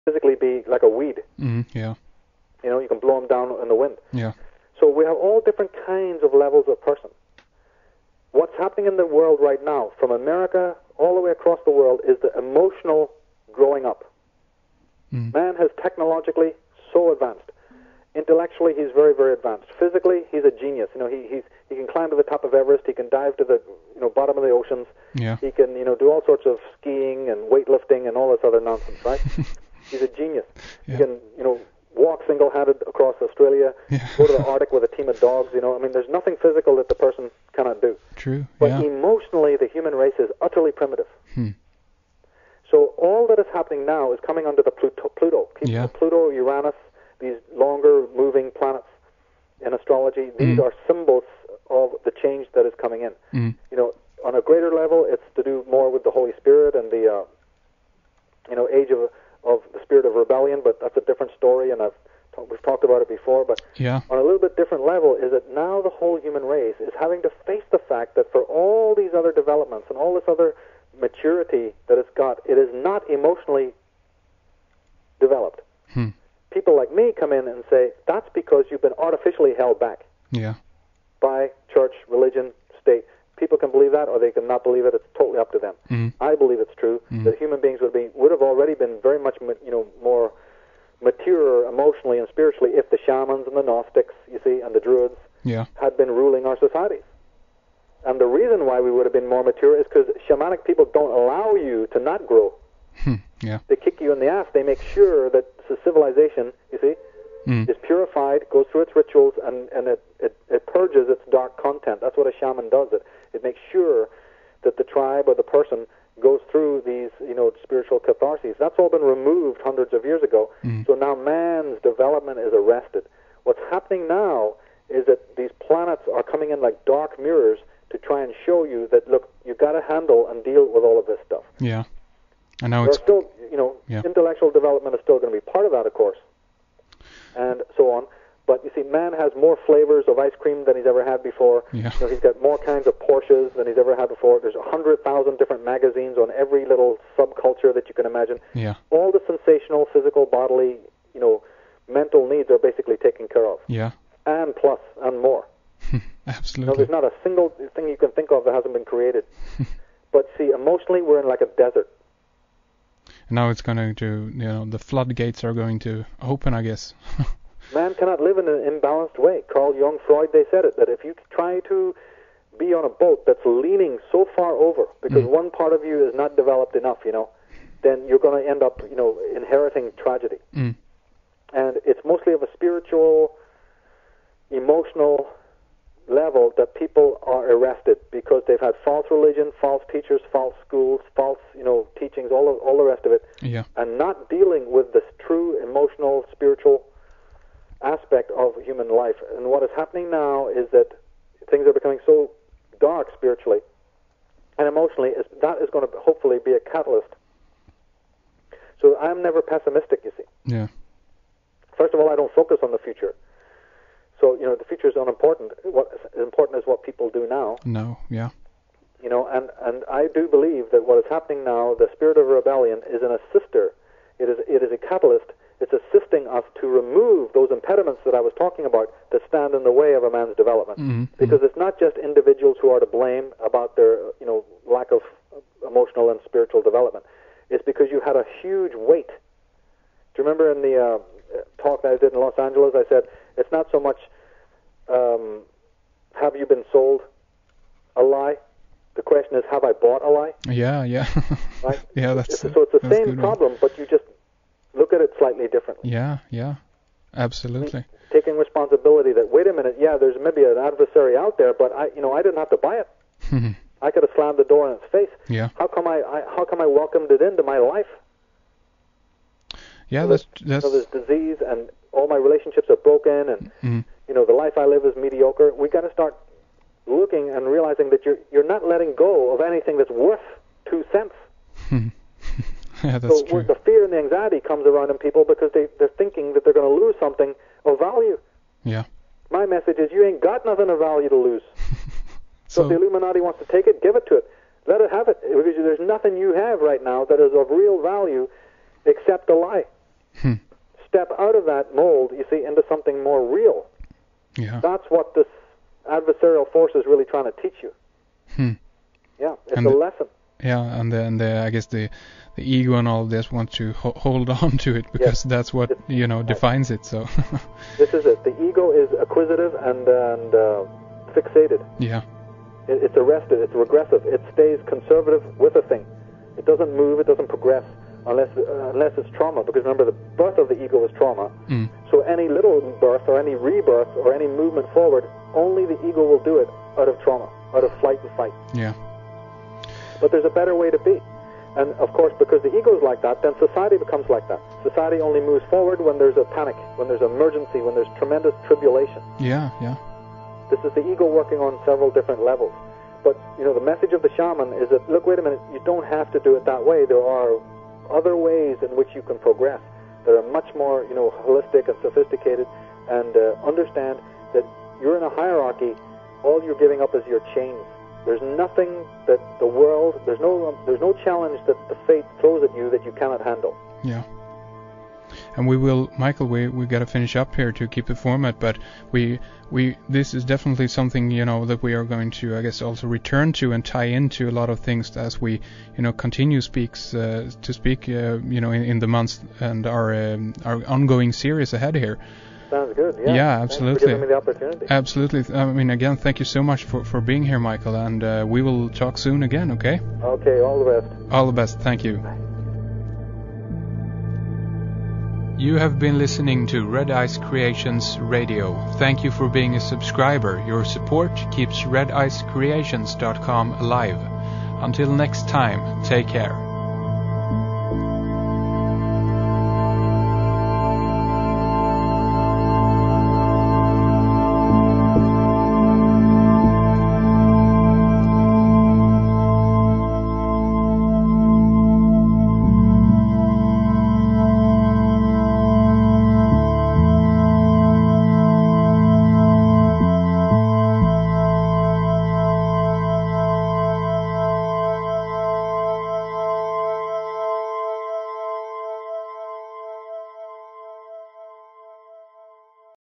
physically be like a weed. Yeah. You know, you can blow them down in the wind. Yeah. So we have all different kinds of levels of person. What's happening in the world right now, from America all the way across the world, is the emotional growing up. Man has technologically so advanced. Intellectually, he's very, very advanced. Physically, he's a genius. You know, he can climb to the top of Everest. He can dive to the bottom of the oceans. Yeah. He can do all sorts of skiing and weightlifting and all this other nonsense, right? He's a genius. Yeah. He can walk single-handed across Australia, go to the Arctic with a team of dogs. I mean, there's nothing physical that the person cannot do. True. But yeah. emotionally, the human race is utterly primitive. So all that is happening now is coming under the Pluto. Yeah. Pluto, Uranus, these longer moving planets in astrology, these are symbols of the change that is coming in. On a greater level, it's to do more with the Holy Spirit and the age of the spirit of rebellion, but that's a different story, and we've talked about it before. But on a little bit different level is that now the whole human race is having to face the fact that for all these other developments and all this other maturity that it's got, it is not emotionally developed. People like me come in and say, that's because you've been artificially held back by church, religion, state. People can believe that or they can not believe it. It's totally up to them. I believe it's true that human beings would have already been very much more mature emotionally and spiritually if the shamans and the Gnostics, you see, and the Druids had been ruling our societies. And the reason why we would have been more mature is because shamanic people don't allow you to not grow. They kick you in the ass. They make sure that the civilization, you see, is purified, goes through its rituals, and it purges its dark content. That's what a shaman does. It makes sure that the tribe or the person goes through these, spiritual catharses. That's all been removed hundreds of years ago. So now man's development is arrested. What's happening now is that these planets are coming in like dark mirrors to try and show you that, look, you've got to handle and deal with all of this stuff. Yeah. I know There's still, intellectual development is still going to be part of that, of course, and so on. But you see, man has more flavors of ice cream than he's ever had before. Yeah. He's got more kinds of Porsches than he's ever had before. There's 100,000 different magazines on every little subculture that you can imagine. Yeah. All the sensational, physical, bodily, mental needs are basically taken care of. Yeah. And plus, and more. Absolutely. There's not a single thing you can think of that hasn't been created. But see, emotionally, we're in like a desert. Now it's going to, the floodgates are going to open, I guess. Man cannot live in an imbalanced way. Carl Jung, Freud, they said it, that if you try to be on a boat that's leaning so far over, because one part of you is not developed enough, then you're going to end up, inheriting tragedy. And it's mostly of a spiritual, emotional level that people are arrested because they've had false religion, false teachers, false schools, false, teachings, all the rest of it, and not dealing with this true emotional, spiritual aspect of human life. And what is happening now is that things are becoming so dark spiritually and emotionally, that is going to hopefully be a catalyst. So I'm never pessimistic, you see. Yeah. First of all, I don't focus on the future. So, the future is unimportant. What is important is what people do now. No, yeah. And I do believe that what is happening now, the spirit of rebellion, is an assister. It is a catalyst. It's assisting us to remove those impediments that I was talking about that stand in the way of a man's development. Because it's not just individuals who are to blame about their, lack of emotional and spiritual development. It's because you had a huge weight. Do you remember in the talk that I did in Los Angeles, I said, it's not so much have you been sold a lie? The question is, have I bought a lie? Yeah. Right? Yeah, so it's the same problem, but you just look at it slightly differently. Yeah, absolutely. Taking responsibility that, wait a minute, there's maybe an adversary out there, but I didn't have to buy it. I could have slammed the door in its face. Yeah. How come I welcomed it into my life? Yeah, so there's disease and all my relationships are broken and the life I live is mediocre. We got to start looking and realizing that you're not letting go of anything that's worth 2 cents. Yeah, that's so true. The fear and the anxiety comes around in people because they're thinking that they're going to lose something of value. Yeah. My message is, you ain't got nothing of value to lose. So if the Illuminati wants to take it, give it to it. Let it have it. Because there's nothing you have right now that is of real value except a lie. step out of that mold, you see, into something more real. Yeah. That's what this adversarial force is really trying to teach you. Yeah, it's a lesson. Yeah, and I guess the ego and all this want to hold on to it because that's what defines it. So this is it. The ego is acquisitive and fixated. Yeah. It's arrested. It's regressive. It stays conservative with a thing. It doesn't move. It doesn't progress unless it's trauma. Because remember, the birth of the ego is trauma. So any little birth or any rebirth or any movement forward, only the ego will do it out of trauma, out of flight and fight. Yeah. But there's a better way to be. And of course, because the ego is like that, then society becomes like that. Society only moves forward when there's a panic, when there's emergency, when there's tremendous tribulation. Yeah, yeah. This is the ego working on several different levels. But, the message of the shaman is that, look, wait a minute, you don't have to do it that way. There are other ways in which you can progress that are much more, holistic and sophisticated, and understand that you're in a hierarchy. All you're giving up is your chains. There's nothing that the world, there's no challenge that the fate throws at you that you cannot handle. Yeah. And we will, Michael, we got to finish up here to keep the format, but this is definitely something, that we are going to, I guess, also return to and tie into a lot of things as we, continue to speak, in the months and our ongoing series ahead here. Sounds good. Yeah. Yeah, absolutely. Thanks for giving me the opportunity. Absolutely. I mean, again, thank you so much for being here, Michael, and we will talk soon again, okay? Okay, all the best. All the best. Thank you. Bye. You have been listening to Red Ice Creations Radio. Thank you for being a subscriber. Your support keeps redicecreations.com alive. Until next time, take care.